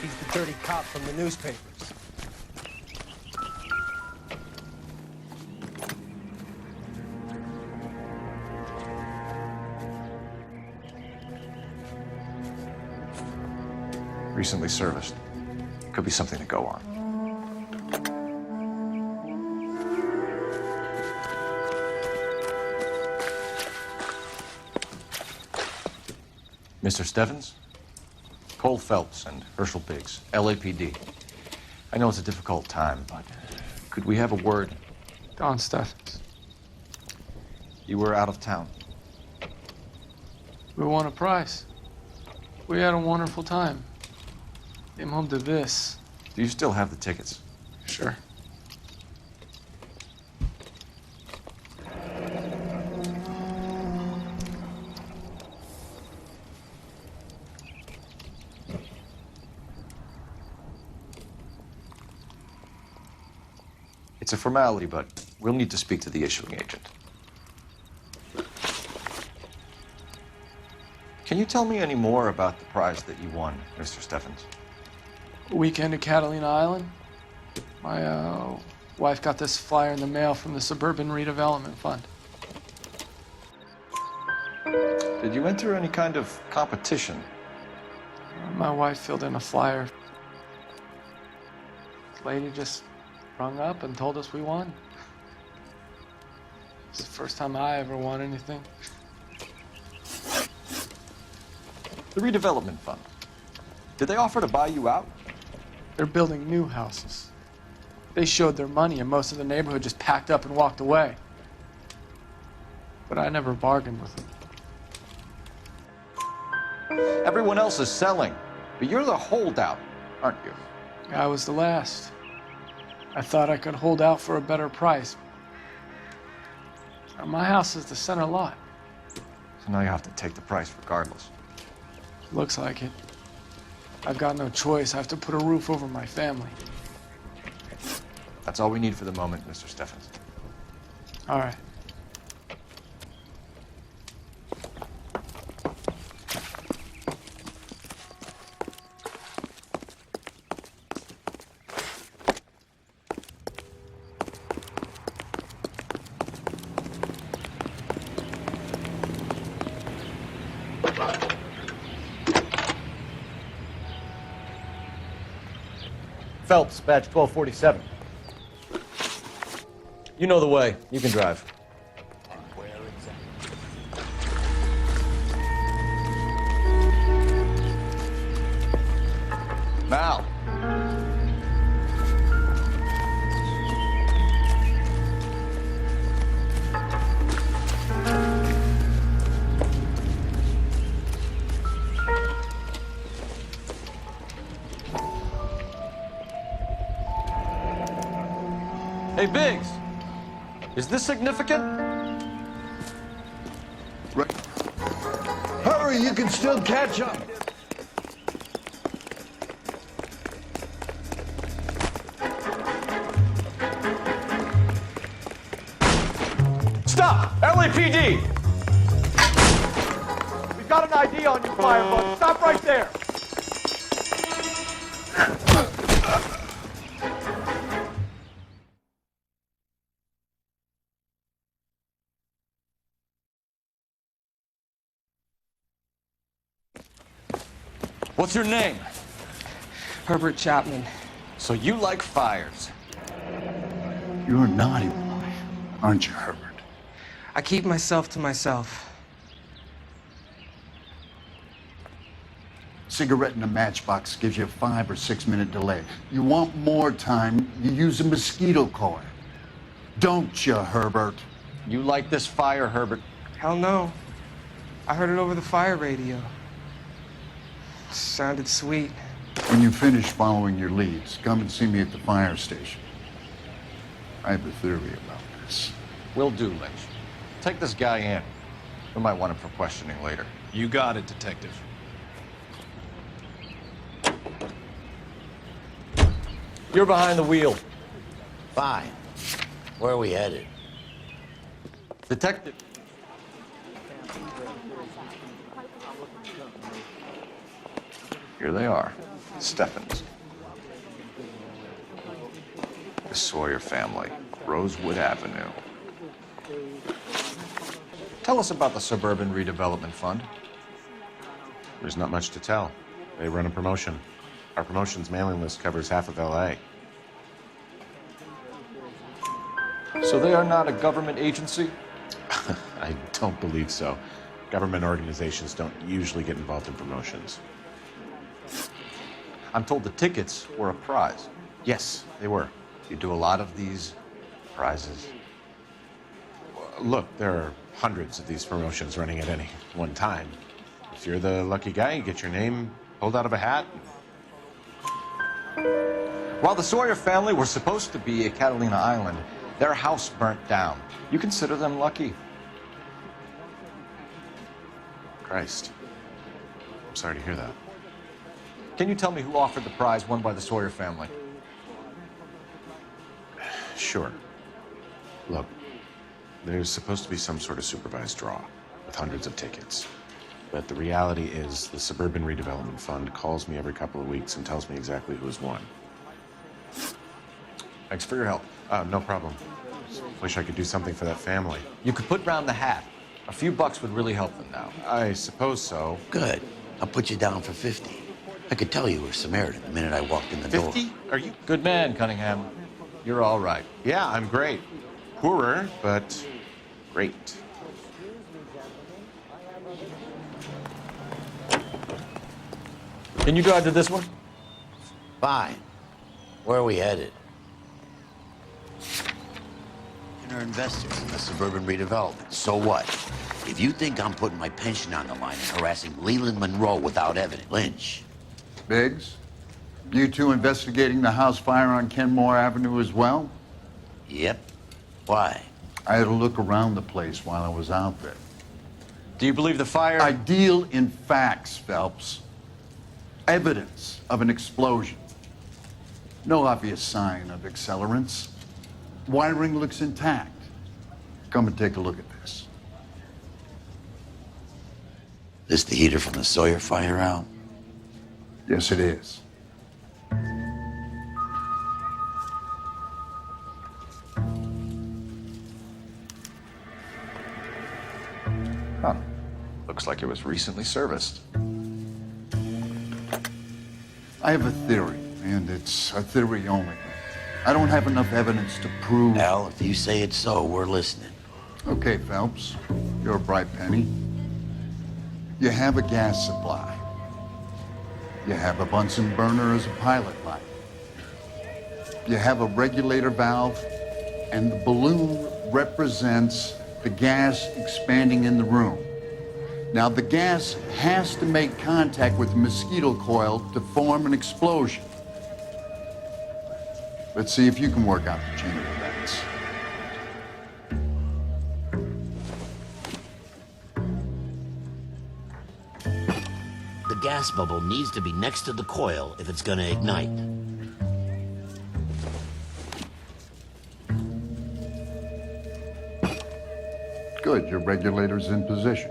He's the dirty cop from the newspapers. Recently serviced. Could be something to go on. Mr. Stevens? Cole Phelps and Herschel Biggs, LAPD. I know it's a difficult time, but could we have a word? Don Stevens. You were out of town. We won a prize. We had a wonderful time. Came home to this. Do you still have the tickets? Sure. It's a formality, but we'll need to speak to the issuing agent. Can you tell me any more about the prize that you won, Mr. Stevens? A weekend at Catalina Island. My wife got this flyer in the mail from the Suburban Redevelopment Fund. Did you enter any kind of competition? My wife filled in a flyer. The lady just rung up and told us we won. It's the first time I ever won anything. The redevelopment fund. Did they offer to buy you out? They're building new houses. They showed their money and most of the neighborhood just packed up and walked away. But I never bargained with them. Everyone else is selling, but you're the holdout, aren't you? I was the last. I thought I could hold out for a better price. My house is the center lot. So now you have to take the price regardless. Looks like it. I've got no choice. I have to put a roof over my family. That's all we need for the moment, Mr. Stevens. All right. Phelps, badge 1247. You know the way. You can drive. Where exactly? Mal. Hey, Biggs, is this significant? Right. Hurry, you can still catch up. Stop! LAPD! We've got an ID on you, Firebug. Stop right there! What's your name? Herbert Chapman. So you like fires. You're a naughty boy, aren't you, Herbert? I keep myself to myself. Cigarette in a matchbox gives you a 5 or 6 minute delay. You want more time, you use a mosquito coil. Don't you, Herbert? You like this fire, Herbert. Hell no. I heard it over the fire radio. Sounded sweet. When you finish following your leads, come and see me at the fire station. I have a theory about this. Will do, Lynch. Take this guy in. We might want him for questioning later. You got it, Detective. You're behind the wheel. Fine. Where are we headed? Here they are, Stephens. The Sawyer family, Rosewood Avenue. Tell us about the Suburban Redevelopment Fund. There's not much to tell. They run a promotion. Our promotion's mailing list covers half of LA. So they are not a government agency? I don't believe so. Government organizations don't usually get involved in promotions. I'm told the tickets were a prize. Yes, they were. You do a lot of these prizes. Look, there are hundreds of these promotions running at any one time. If you're the lucky guy, you get your name pulled out of a hat. While the Sawyer family were supposed to be at Catalina Island, their house burnt down. You consider them lucky? Christ. I'm sorry to hear that. Can you tell me who offered the prize won by the Sawyer family? Sure. Look, there's supposed to be some sort of supervised draw with hundreds of tickets. But the reality is the Suburban Redevelopment Fund calls me every couple of weeks and tells me exactly who's won. Thanks for your help. No problem. Wish I could do something for that family. You could put round the hat. A few bucks would really help them now. I suppose so. Good. I'll put you down for 50. I could tell you were Samaritan the minute I walked in the door. 50? Are you? Good man, Cunningham. You're all right. Yeah, I'm great. Poorer, but great. Can you drive to this one? Fine. Where are we headed? Are investors in the Suburban Redevelopment. So what? If you think I'm putting my pension on the line and harassing Leland Monroe without evidence, Lynch. Biggs, you two investigating the house fire on Kenmore Avenue as well? Yep. Why? I had a look around the place while I was out there. Do you believe the fire? I deal in facts, Phelps. Evidence of an explosion. No obvious sign of accelerants. Wiring looks intact. Come and take a look at this. This the heater from the Sawyer fire out? Yes, it is. Huh. Looks like it was recently serviced. I have a theory, and it's a theory only. I don't have enough evidence to prove... Al, if you say it's so, we're listening. Okay, Phelps, you're a bright penny. You have a gas supply. You have a Bunsen burner as a pilot light. You have a regulator valve, and the balloon represents the gas expanding in the room. Now, the gas has to make contact with the mosquito coil to form an explosion. Let's see if you can work out the chain of events. The gas bubble needs to be next to the coil if it's gonna ignite. Good, your regulator's in position.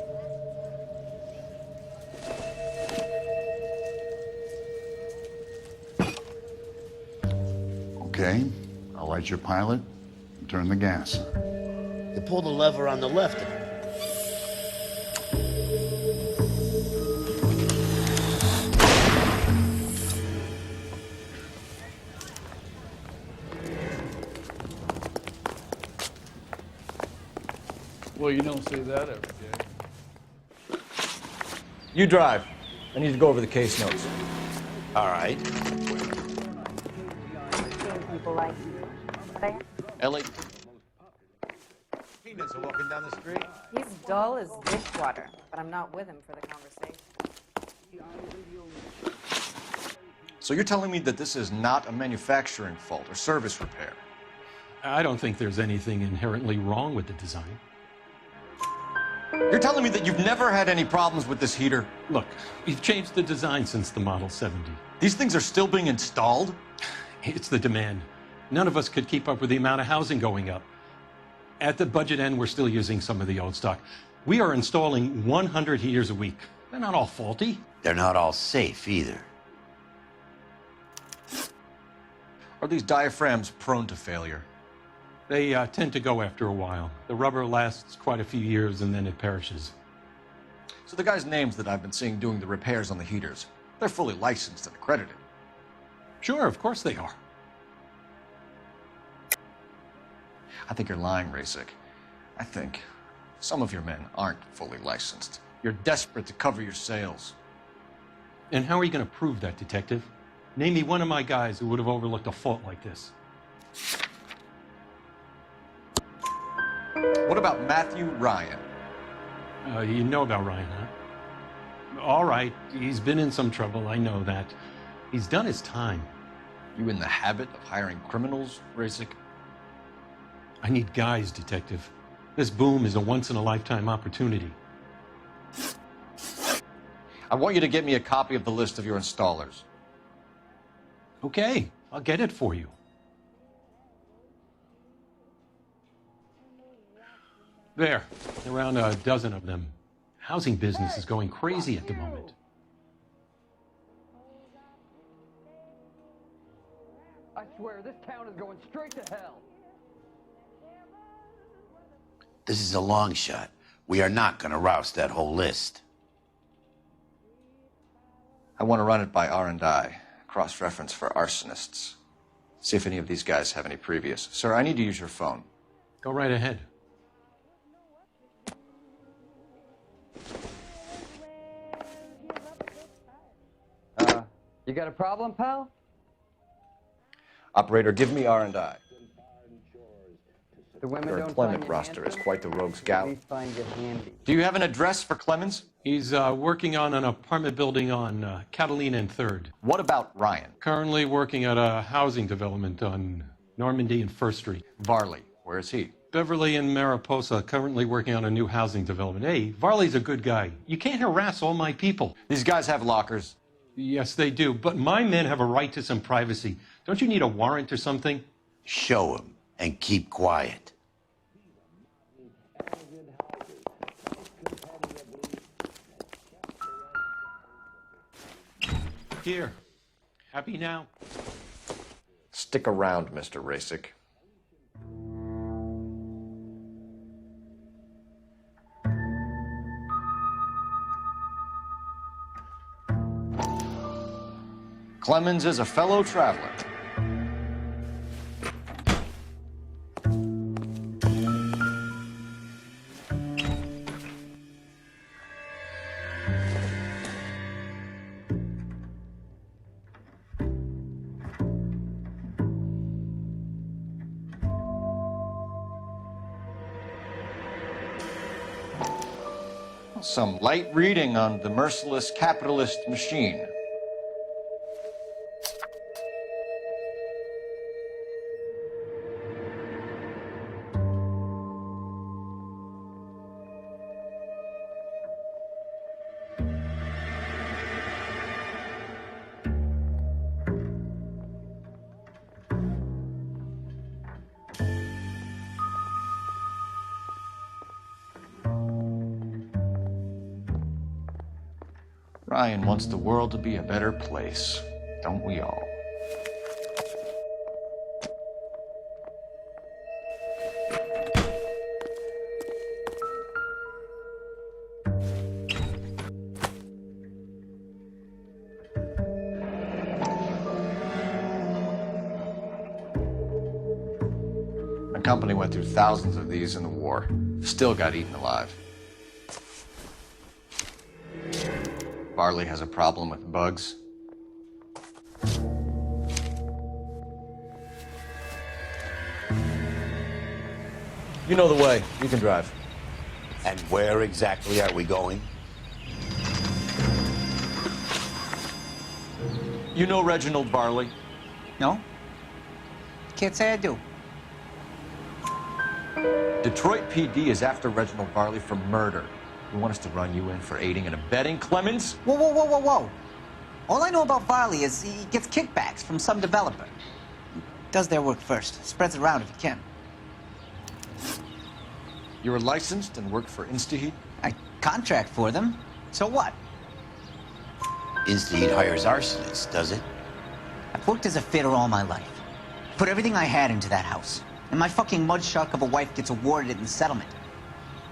Okay, I'll light your pilot and turn the gas on. You pull the lever on the left. Well, you don't see that every day. You drive. I need to go over the case notes. All right. People like there. Ellie. Peanuts are walking down the street. He's dull as dishwater, but I'm not with him for the conversation. So you're telling me that this is not a manufacturing fault or service repair? I don't think there's anything inherently wrong with the design. You're telling me that you've never had any problems with this heater? Look, we've changed the design since the Model 70. These things are still being installed? It's the demand. None of us could keep up with the amount of housing going up. At the budget end, we're still using some of the old stock. We are installing 100 heaters a week. They're not all faulty. They're not all safe either. Are these diaphragms prone to failure? They tend to go after a while. The rubber lasts quite a few years and then it perishes. So the guys' names that I've been seeing doing the repairs on the heaters, they're fully licensed and accredited. Sure, of course they are. I think you're lying, Rasik. I think some of your men aren't fully licensed. You're desperate to cover your sales. And how are you going to prove that, Detective? Name me one of my guys who would have overlooked a fault like this. What about Matthew Ryan? You know about Ryan, huh? All right, he's been in some trouble, I know that. He's done his time. You in the habit of hiring criminals, Rasik? I need guys, Detective. This boom is a once-in-a-lifetime opportunity. I want you to get me a copy of the list of your installers. Okay, I'll get it for you. There, around a dozen of them. Housing business is going crazy at the moment. I swear, this town is going straight to hell. This is a long shot. We are not going to rouse that whole list. I want to run it by R&I, cross-reference for arsonists. See if any of these guys have any previous. Sir, I need to use your phone. Go right ahead. You got a problem, pal? Operator, give me R&I. The women Their don't employment find you roster is handsome? quite the rogues At gallery. least find you handy. Do you have an address for Clemens? He's working on an apartment building on Catalina and 3rd. What about Ryan? Currently working at a housing development on Normandy and 1st Street. Varley, where is he? Beverly and Mariposa, currently working on a new housing development. Hey, Varley's a good guy. You can't harass all my people. These guys have lockers. Yes, they do, but my men have a right to some privacy. Don't you need a warrant or something? Show him and keep quiet. Here. Happy now? Stick around, Mr. Rasik. Clemens is a fellow traveler. Some light reading on the merciless capitalist machine. Ryan wants the world to be a better place, don't we all? My company went through thousands of these in the war. Still got eaten alive. Varley has a problem with bugs. You know the way. You can drive. And where exactly are we going? You know Reginald Varley? No? Can't say I do. Detroit PD is after Reginald Varley for murder. You want us to run you in for aiding and abetting, Clemens? Whoa, whoa, whoa, whoa, whoa. All I know about Varley is he gets kickbacks from some developer. Does their work first. Spreads it around if he can. You're licensed and work for InstaHeat? I contract for them. So what? InstaHeat hires arsonists, does it? I've worked as a fitter all my life. Put everything I had into that house. And my fucking mudshark of a wife gets awarded it in settlement.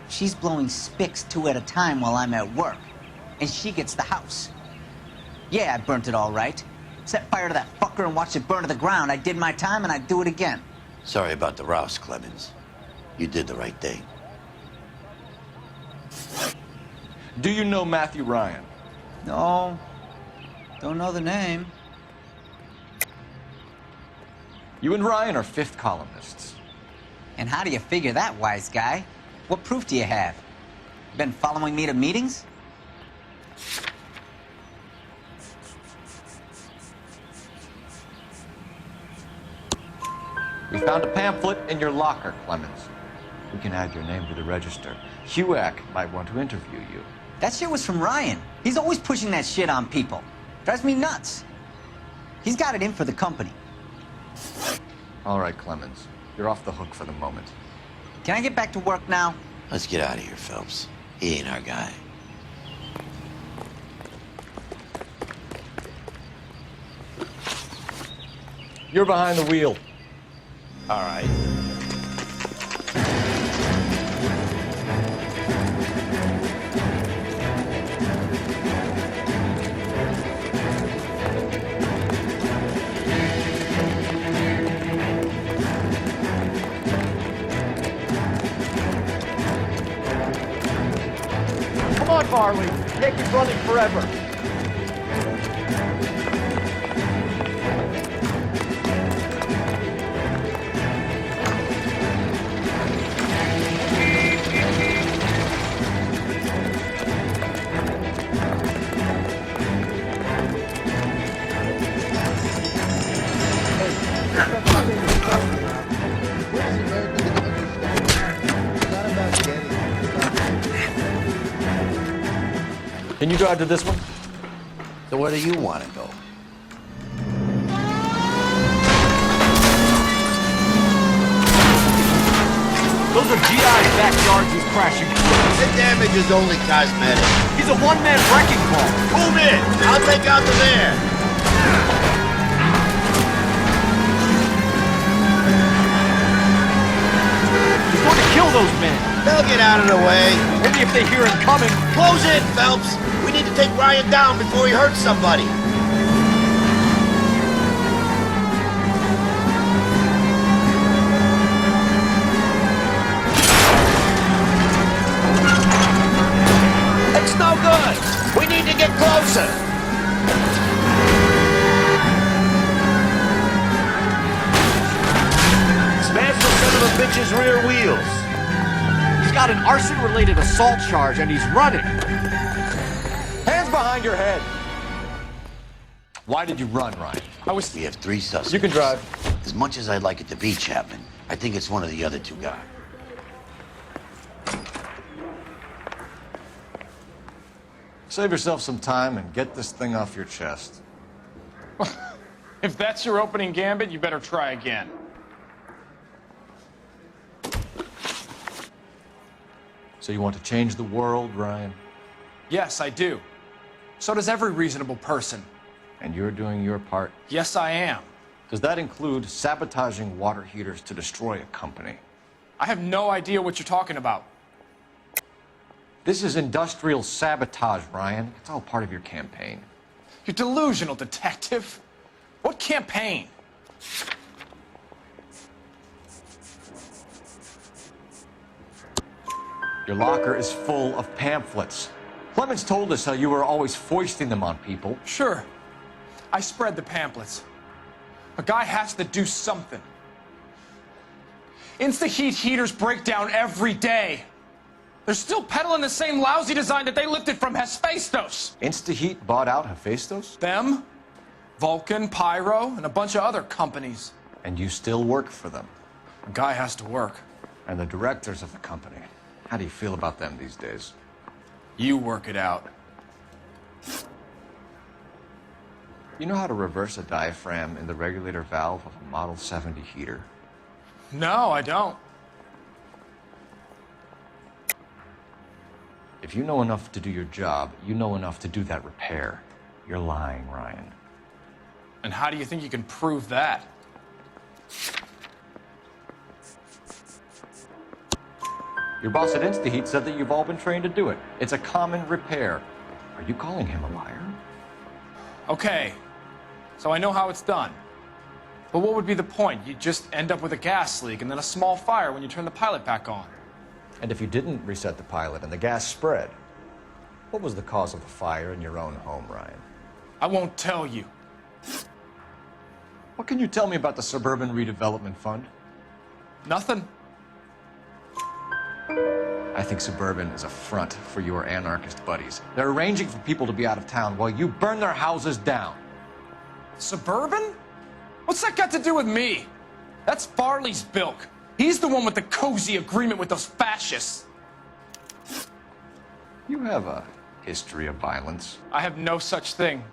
She's blowing spics 2 at a time while I'm at work. And she gets the house. Yeah, I burnt it all right. Set fire to that fucker and watched it burn to the ground. I did my time and I'd do it again. Sorry about the rouse, Clemens. You did the right thing. Do you know Matthew Ryan? No. Don't know the name. You and Ryan are fifth columnists. And how do you figure that, wise guy? What proof do you have? Been following me to meetings? We found a pamphlet in your locker, Clemens. We can add your name to the register. HUAC might want to interview you. That shit was from Ryan. He's always pushing that shit on people. Drives me nuts. He's got it in for the company. All right, Clemens. You're off the hook for the moment. Can I get back to work now? Let's get out of here, Phelps. He ain't our guy. You're behind the wheel. All right. Come on, Barley. Can't keep running forever. Can you drive to this one? So where do you want to go? Those are GI's backyards he's crashing through. The damage is only cosmetic. He's a one-man wrecking ball. Move in! I'll take out the there! He's going to kill those men. They'll get out of the way. Maybe if they hear him coming. Close in, Phelps! We need to take Ryan down before he hurts somebody. It's no good! We need to get closer! Smash the son of a bitch's rear wheels. He's got an arson-related assault charge and he's running. Hands behind your head. Why did you run, Ryan? We have 3 suspects. You can drive. As much as I'd like it to be Chapman, I think it's one of the other 2 guys. Save yourself some time and get this thing off your chest. If that's your opening gambit, you better try again. So you want to change the world, Ryan? Yes, I do. So does every reasonable person. And you're doing your part? Yes, I am. Does that include sabotaging water heaters to destroy a company? I have no idea what you're talking about. This is industrial sabotage, Ryan. It's all part of your campaign. You're delusional, detective. What campaign? Your locker is full of pamphlets. Clemens told us how you were always foisting them on people. Sure. I spread the pamphlets. A guy has to do something. Insta-heat heaters break down every day. They're still peddling the same lousy design that they lifted from Hephaestus. Insta-Heat bought out Hephaestus? Them, Vulcan, Pyro, and a bunch of other companies. And you still work for them. A guy has to work. And the directors of the company. How do you feel about them these days? You work it out. You know how to reverse a diaphragm in the regulator valve of a Model 70 heater? No, I don't. If you know enough to do your job, you know enough to do that repair. You're lying, Ryan. And how do you think you can prove that? Your boss at InstaHeat said that you've all been trained to do it. It's a common repair. Are you calling him a liar? Okay, so I know how it's done. But what would be the point? You just end up with a gas leak and then a small fire when you turn the pilot back on. And if you didn't reset the pilot and the gas spread, what was the cause of the fire in your own home, Ryan? I won't tell you. What can you tell me about the Suburban Redevelopment Fund? Nothing. I think Suburban is a front for your anarchist buddies. They're arranging for people to be out of town while you burn their houses down. Suburban? What's that got to do with me? That's Farley's bilk. He's the one with the cozy agreement with those fascists. You have a history of violence. I have no such thing.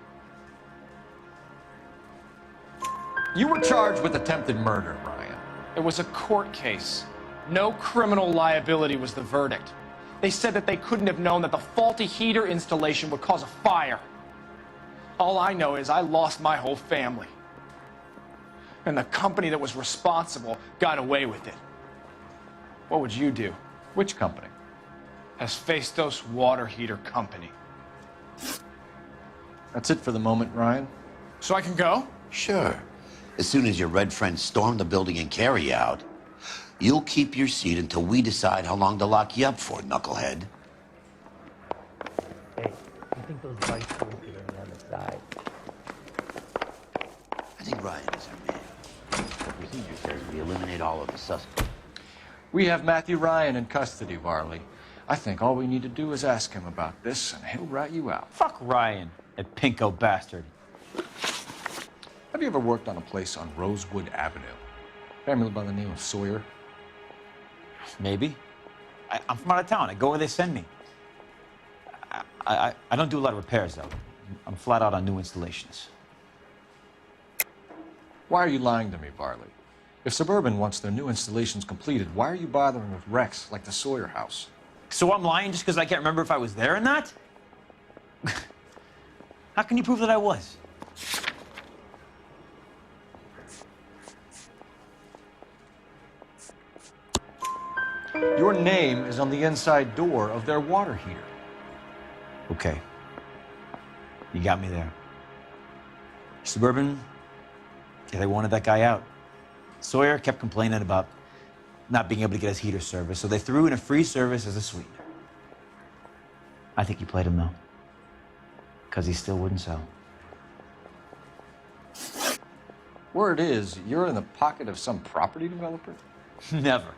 You were charged with attempted murder, Ryan. It was a court case. No criminal liability was the verdict. They said that they couldn't have known that the faulty heater installation would cause a fire. All I know is I lost my whole family. And the company that was responsible got away with it. What would you do? Which company? Hephaestos Water Heater Company. That's it for the moment, Ryan. So I can go? Sure. As soon as your red friends storm the building and carry out, you'll keep your seat until we decide how long to lock you up for, knucklehead. Hey, I think those lights are on the side. I think Ryan is our man. The procedure says we eliminate all of the suspects. We have Matthew Ryan in custody, Varley. I think all we need to do is ask him about this, and he'll rat you out. Fuck Ryan, that pinko bastard. Have you ever worked on a place on Rosewood Avenue? Family by the name of Sawyer? Maybe. I'm from out of town. I go where they send me. I don't do a lot of repairs, though. I'm flat out on new installations. Why are you lying to me, Varley? If Suburban wants their new installations completed, why are you bothering with wrecks like the Sawyer house? So I'm lying just because I can't remember if I was there or not? How can you prove that I was? Your name is on the inside door of their water heater. Okay. You got me there. Suburban, yeah, they wanted that guy out. Sawyer kept complaining about not being able to get his heater service, so they threw in a free service as a sweetener. I think he played him, though, because he still wouldn't sell. Word is, you're in the pocket of some property developer? Never.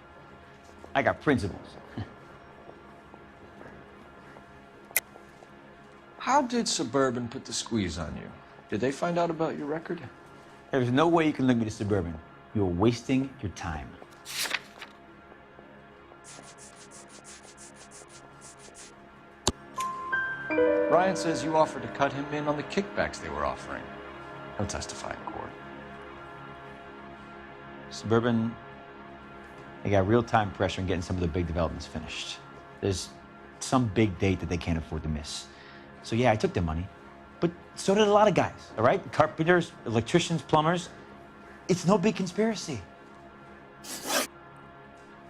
I got principles. How did Suburban put the squeeze on you? Did they find out about your record? There's no way you can link me to Suburban. You're wasting your time. Ryan says you offered to cut him in on the kickbacks they were offering. He'll testify in court. Suburban, they got real-time pressure on getting some of the big developments finished. There's some big date that they can't afford to miss. So yeah, I took their money, but so did a lot of guys, all right? Carpenters, electricians, plumbers. It's no big conspiracy.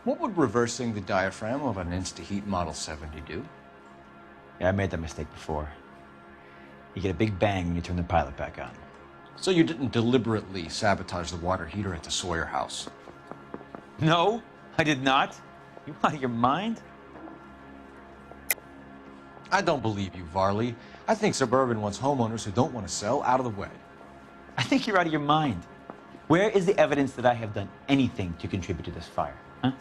What would reversing the diaphragm of an InstaHeat Model 70 do? Yeah, I made that mistake before. You get a big bang when you turn the pilot back on. So you didn't deliberately sabotage the water heater at the Sawyer house? No, I did not. You out of your mind? I don't believe you, Varley. I think Suburban wants homeowners who don't want to sell out of the way. I think you're out of your mind. Where is the evidence that I have done anything to contribute to this fire, huh?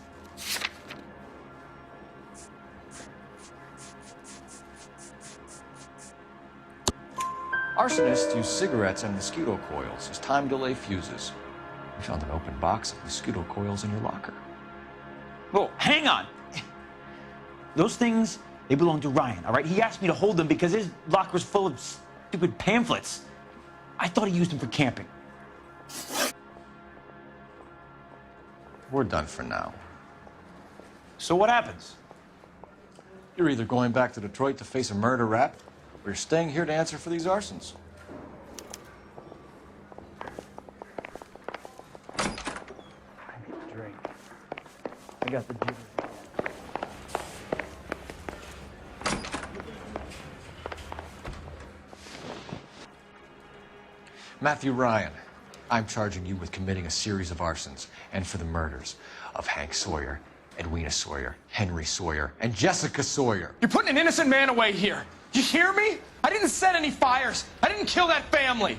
Arsonists use cigarettes and mosquito coils as time delay fuses. We found an open box of mosquito coils in your locker. Whoa, hang on! Those things, they belong to Ryan, all right? He asked me to hold them because his locker's full of stupid pamphlets. I thought he used them for camping. We're done for now. So what happens? You're either going back to Detroit to face a murder rap, or you're staying here to answer for these arsons. You got the jitters. Matthew Ryan, I'm charging you with committing a series of arsons and for the murders of Hank Sawyer, Edwina Sawyer, Henry Sawyer, and Jessica Sawyer. You're putting an innocent man away here. You hear me? I didn't set any fires. I didn't kill that family.